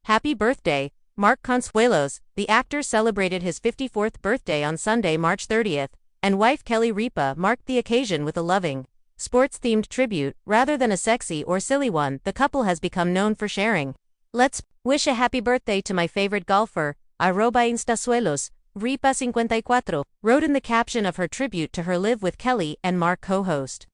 Happy birthday, Mark Consuelos. The actor celebrated his 54th birthday on Sunday, March 30th, and wife Kelly Ripa marked the occasion with a loving, sports-themed tribute. Rather than a sexy or silly one, the couple has become known for sharing. Let's wish a happy birthday to my favorite golfer, @Consuelos, Ripa 54, wrote in the caption of her tribute to her Live with Kelly and Mark co-host.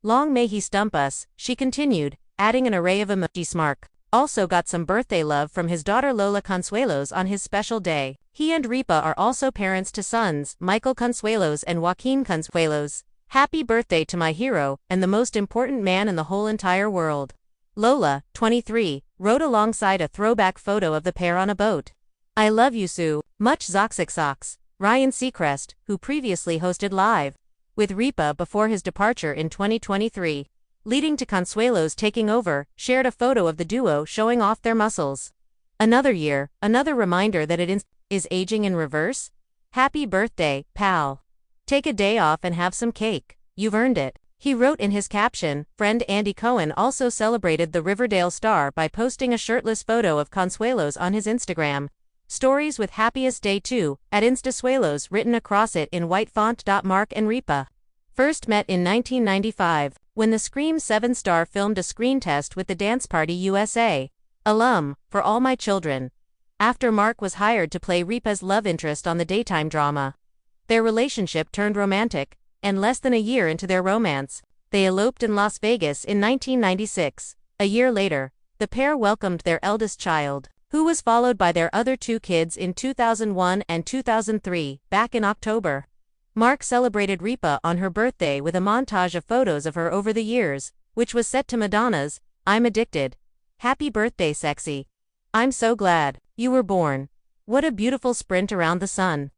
Long may he stump us, she continued, adding an array of emojis. Mark also got some birthday love from his daughter Lola Consuelos on his special day. He and Ripa are also parents to sons, Michael Consuelos and Joaquin Consuelos. Happy birthday to my hero, and the most important man in the whole entire world. Lola, 23, wrote alongside a throwback photo of the pair on a boat. I love you so much. Zoxixox. Ryan Seacrest, who previously hosted Live with Ripa before his departure in 2023, leading to Consuelos taking over, shared a photo of the duo showing off their muscles. Another year, another reminder that it is aging in reverse? Happy birthday, pal. Take a day off and have some cake. You've earned it. He wrote in his caption. Friend Andy Cohen also celebrated the Riverdale star by posting a shirtless photo of Consuelos on his Instagram stories with happiest day too, @Instasuelos written across it in white font. Mark and Ripa first met in 1995, when the Scream 7 star filmed a screen test with the Dance Party USA alum, For All My Children, after Mark was hired to play Ripa's love interest on the daytime drama. Their relationship turned romantic, and less than a year into their romance, they eloped in Las Vegas in 1996. A year later, the pair welcomed their eldest child, who was followed by their other two kids in 2001 and 2003. Back in October, Mark celebrated Ripa on her birthday with a montage of photos of her over the years, which was set to Madonna's I'm Addicted. Happy birthday, sexy. I'm so glad you were born. What a beautiful sprint around the sun.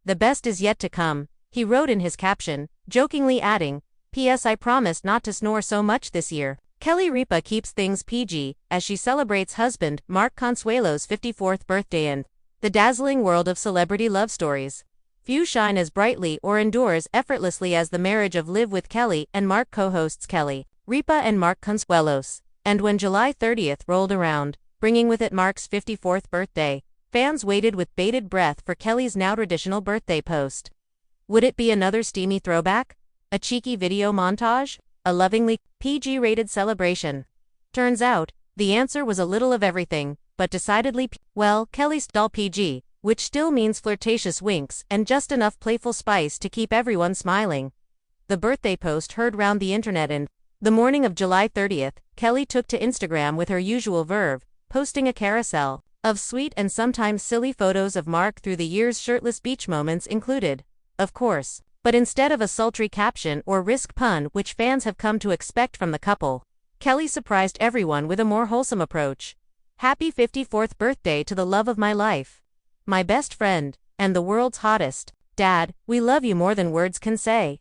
The best is yet to come, he wrote in his caption, jokingly adding, P.S. I promised not to snore so much this year. Kelly Ripa keeps things PG as she celebrates husband Mark Consuelos' 54th birthday in the dazzling world of celebrity love stories. Few shine as brightly or endure as effortlessly as the marriage of Live with Kelly and Mark co-hosts Kelly, Ripa and Mark Consuelos. And when July 30th rolled around, bringing with it Mark's 54th birthday, fans waited with bated breath for Kelly's now traditional birthday post. Would it be another steamy throwback? A cheeky video montage? A lovingly PG-rated celebration? Turns out, the answer was a little of everything, but decidedly Kelly's dull PG, which still means flirtatious winks and just enough playful spice to keep everyone smiling. The birthday post heard round the internet, and the morning of July 30th, Kelly took to Instagram with her usual verve, posting a carousel of sweet and sometimes silly photos of Mark through the years. Shirtless beach moments included, of course, but instead of a sultry caption or risk pun which fans have come to expect from the couple, Kelly surprised everyone with a more wholesome approach. Happy 54th birthday to the love of my life. My best friend, and the world's hottest, Dad, we love you more than words can say.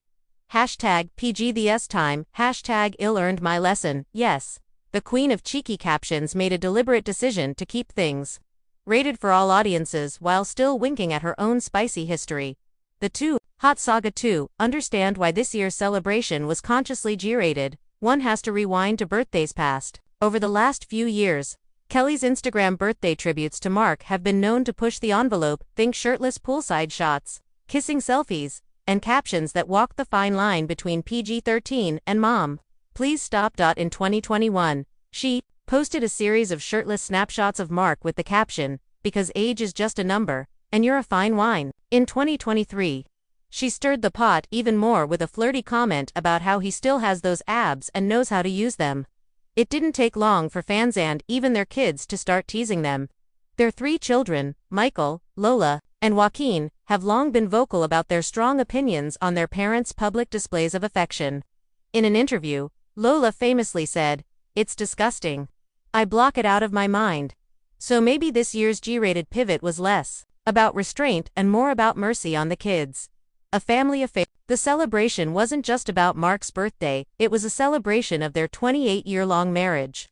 Hashtag PGTheS time, hashtag ill-earned my lesson, yes. The queen of cheeky captions made a deliberate decision to keep things rated for all audiences while still winking at her own spicy history. The two, Hot Saga 2, understand why this year's celebration was consciously G-rated. One has to rewind to birthdays past. Over the last few years, Kelly's Instagram birthday tributes to Mark have been known to push the envelope. Think shirtless poolside shots, kissing selfies, and captions that walk the fine line between PG-13 and Mom, please stop. In 2021, she posted a series of shirtless snapshots of Mark with the caption, because age is just a number, and you're a fine wine. In 2023, she stirred the pot even more with a flirty comment about how he still has those abs and knows how to use them. It didn't take long for fans and even their kids to start teasing them. Their three children, Michael, Lola, and Joaquin, have long been vocal about their strong opinions on their parents' public displays of affection. In an interview, Lola famously said, "It's disgusting. I block it out of my mind." So maybe this year's G-rated pivot was less about restraint and more about mercy on the kids. A family affair. The celebration wasn't just about Mark's birthday, it was a celebration of their 28-year-long marriage,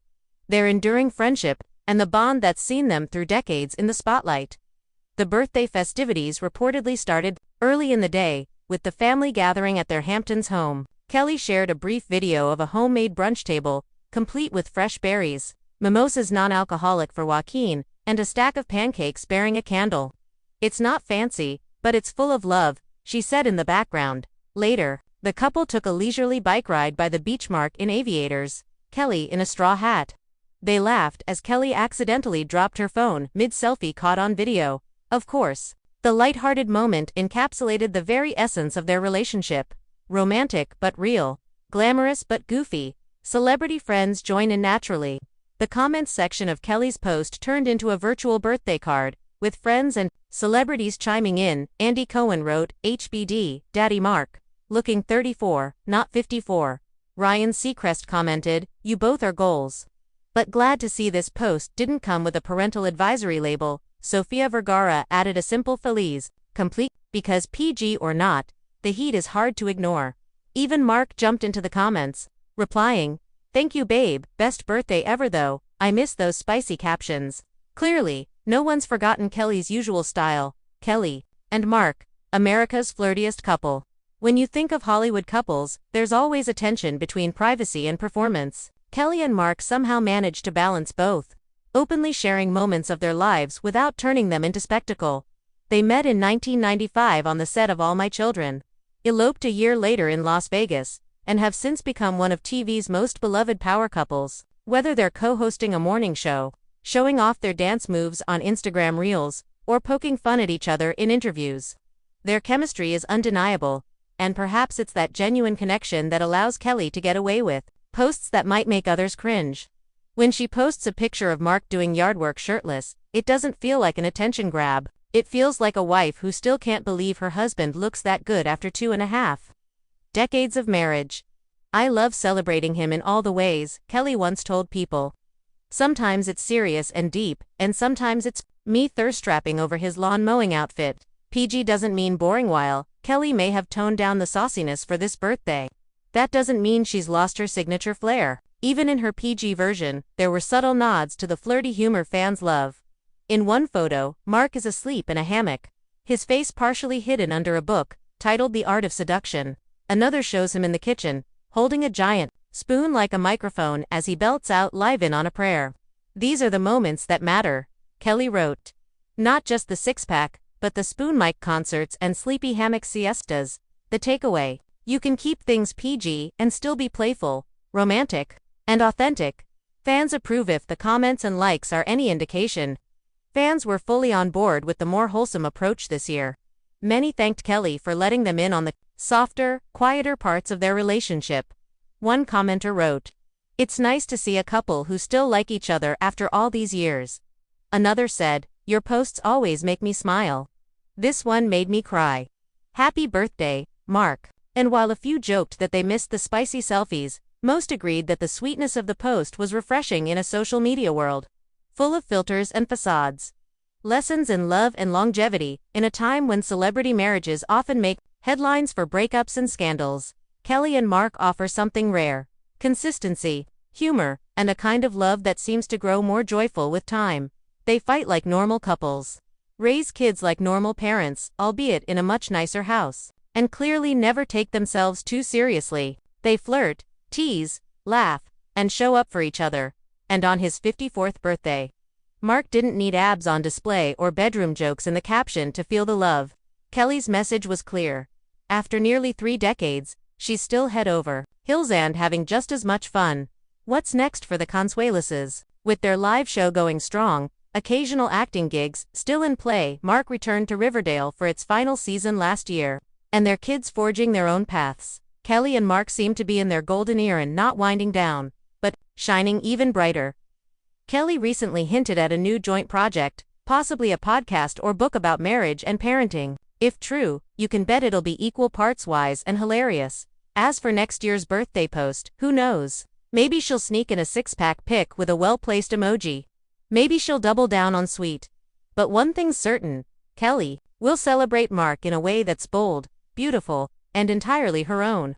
their enduring friendship, and the bond that's seen them through decades in the spotlight. The birthday festivities reportedly started early in the day, with the family gathering at their Hamptons home. Kelly shared a brief video of a homemade brunch table, complete with fresh berries, mimosas non-alcoholic for Joaquin, and a stack of pancakes bearing a candle. "It's not fancy, but it's full of love," she said in the background. Later, the couple took a leisurely bike ride by the beach. Mark in aviators, Kelly in a straw hat. They laughed as Kelly accidentally dropped her phone mid-selfie caught on video. Of course, the light-hearted moment encapsulated the very essence of their relationship. Romantic but real, glamorous but goofy, celebrity friends join in naturally. The comments section of Kelly's post turned into a virtual birthday card, with friends and celebrities chiming in. Andy Cohen wrote, "HBD, Daddy Mark. Looking 34, not 54. Ryan Seacrest commented, "You both are goals." But glad to see this post didn't come with a parental advisory label. Sofia Vergara added a simple Feliz, complete, because PG or not, the heat is hard to ignore. Even Mark jumped into the comments, replying, "Thank you babe, best birthday ever though, I miss those spicy captions." Clearly, no one's forgotten Kelly's usual style. Kelly and Mark, America's flirtiest couple. When you think of Hollywood couples, there's always a tension between privacy and performance. Kelly and Mark somehow manage to balance both, openly sharing moments of their lives without turning them into spectacle. They met in 1995 on the set of All My Children, eloped a year later in Las Vegas, and have since become one of TV's most beloved power couples. Whether they're co-hosting a morning show, showing off their dance moves on Instagram Reels, or poking fun at each other in interviews, their chemistry is undeniable, and perhaps it's that genuine connection that allows Kelly to get away with posts that might make others cringe. When she posts a picture of Mark doing yard work shirtless, it doesn't feel like an attention grab. It feels like a wife who still can't believe her husband looks that good after 2.5 decades of marriage. "I love celebrating him in all the ways," Kelly once told People. "Sometimes it's serious and deep, and sometimes it's me thirst-trapping over his lawn mowing outfit." PG doesn't mean boring. While Kelly may have toned down the sauciness for this birthday, that doesn't mean she's lost her signature flair. Even in her PG version, there were subtle nods to the flirty humor fans love. In one photo, Mark is asleep in a hammock, his face partially hidden under a book titled The Art of Seduction. Another shows him in the kitchen, holding a giant spoon like a microphone as he belts out "Live In" on a prayer. "These are the moments that matter," Kelly wrote. "Not just the six-pack, but the spoon mic concerts and sleepy hammock siestas." The takeaway: you can keep things PG and still be playful, romantic, and authentic. Fans approve. If the comments and likes are any indication, fans were fully on board with the more wholesome approach this year. Many thanked Kelly for letting them in on the softer, quieter parts of their relationship. One commenter wrote, "It's nice to see a couple who still like each other after all these years." Another said, "Your posts always make me smile. This one made me cry. Happy birthday, Mark." And while a few joked that they missed the spicy selfies, most agreed that the sweetness of the post was refreshing in a social media world full of filters and facades. Lessons in love and longevity. In a time when celebrity marriages often make headlines for breakups and scandals, Kelly and Mark offer something rare: consistency, humor, and a kind of love that seems to grow more joyful with time. They fight like normal couples, raise kids like normal parents, albeit in a much nicer house, and clearly never take themselves too seriously. They flirt, tease, laugh, and show up for each other. And on his 54th birthday, Mark didn't need abs on display or bedroom jokes in the caption to feel the love. Kelly's message was clear. After nearly 3 decades, she's still head over heels and having just as much fun. What's next for the Consueloses? With their live show going strong, occasional acting gigs still in play, Mark returned to Riverdale for its final season last year, and their kids forging their own paths. Kelly and Mark seem to be in their golden era and not winding down, but shining even brighter. Kelly recently hinted at a new joint project, possibly a podcast or book about marriage and parenting. If true, you can bet it'll be equal parts wise and hilarious. As for next year's birthday post, who knows? Maybe she'll sneak in a six-pack pic with a well-placed emoji. Maybe she'll double down on sweet. But one thing's certain: Kelly will celebrate Mark in a way that's bold, beautiful, and entirely her own.